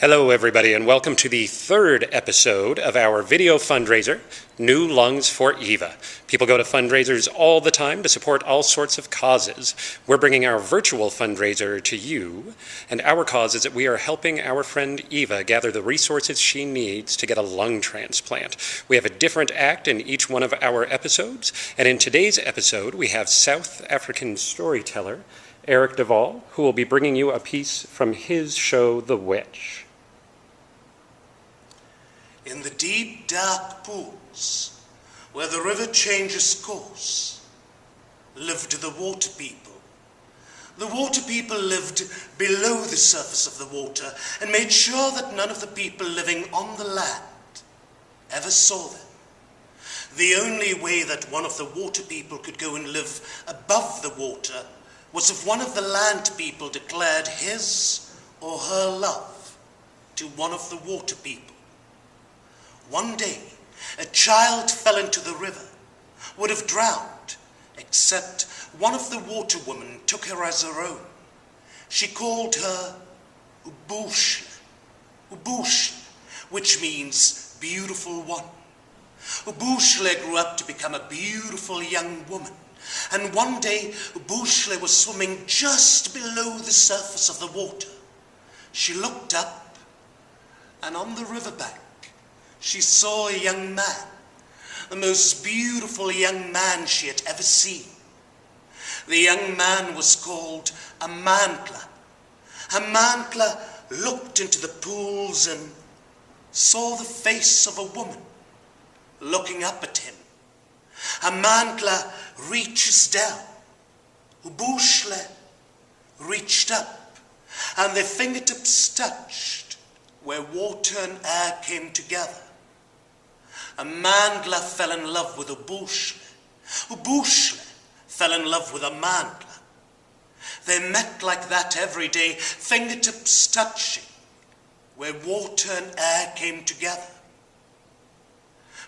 Hello everybody, and welcome to the third episode of our video fundraiser, New Lungs for Eyva. People go to fundraisers all the time to support all sorts of causes. We're bringing our virtual fundraiser to you, and our cause is that we are helping our friend Eyva gather the resources she needs to get a lung transplant. We have a different act in each one of our episodes, and in today's episode we have South African Storyteller, Erik who will be bringing you a piece from his show, The Witch. In the deep, dark pools, where the river changes course, lived the water people. The water people lived below the surface of the water and made sure that none of the people living on the land ever saw them. The only way that one of the water people could go and live above the water was if one of the land people declared his or her love to one of the water people. One day, a child fell into the river, would have drowned, except one of the water women took her as her own. She called her Ubushle, which means beautiful one. Ubushle grew up to become a beautiful young woman, and one day Ubushle was swimming just below the surface of the water. She looked up, and on the riverbank, she saw a young man, the most beautiful young man she had ever seen. The young man was called Amandla. Amandla looked into the pools and saw the face of a woman looking up at him. Amandla reaches down. Ubushle reached up, and their fingertips touched where water and air came together. Amandla fell in love with Ubushle. Ubushle fell in love with Amandla. They met like that every day, fingertips touching where water and air came together.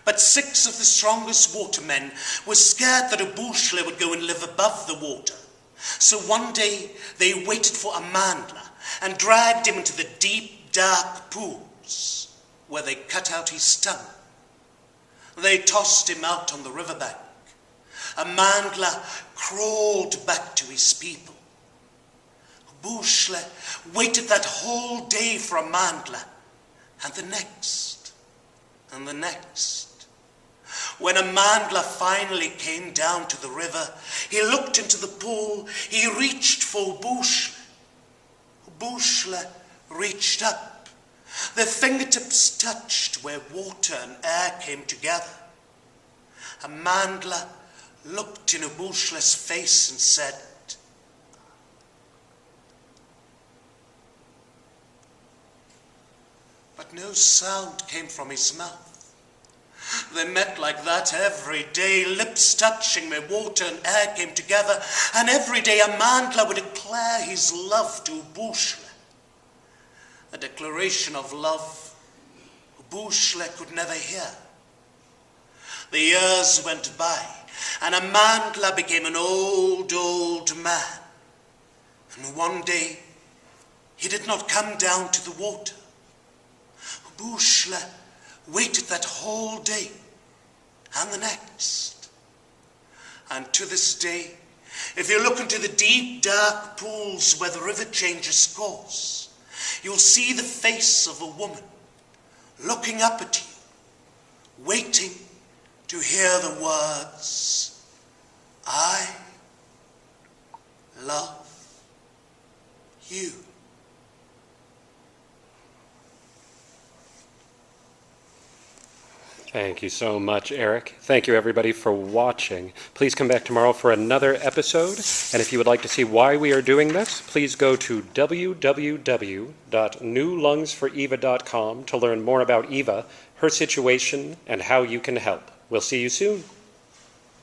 But 6 of the strongest watermen were scared that Ubushle would go and live above the water. So one day they waited for Amandla and dragged him into the deep, dark pools where they cut out his tongue. They tossed him out on the riverbank. Amandla crawled back to his people. Ubushle waited that whole day for Amandla, and the next, and the next. When Amandla finally came down to the river, he looked into the pool, he reached for Ubushle. Ubushle reached up. Their fingertips touched where water and air came together. Amandla looked in Ubushle's face and said, but no sound came from his mouth. They met like that every day, lips touching where water and air came together, and every day Amandla would declare his love to Ubushle. A declaration of love Ubushle could never hear. The years went by, and Amandla became an old man. And one day, he did not come down to the water. Ubushle waited that whole day, and the next. And to this day, if you look into the deep, dark pools where the river changes course, you'll see the face of a woman looking up at you, waiting to hear the words, I love you. Thank you so much, Erik. Thank you, everybody, for watching. Please come back tomorrow for another episode. And if you would like to see why we are doing this, please go to www.newlungsforeyva.com to learn more about Eyva, her situation, and how you can help. We'll see you soon.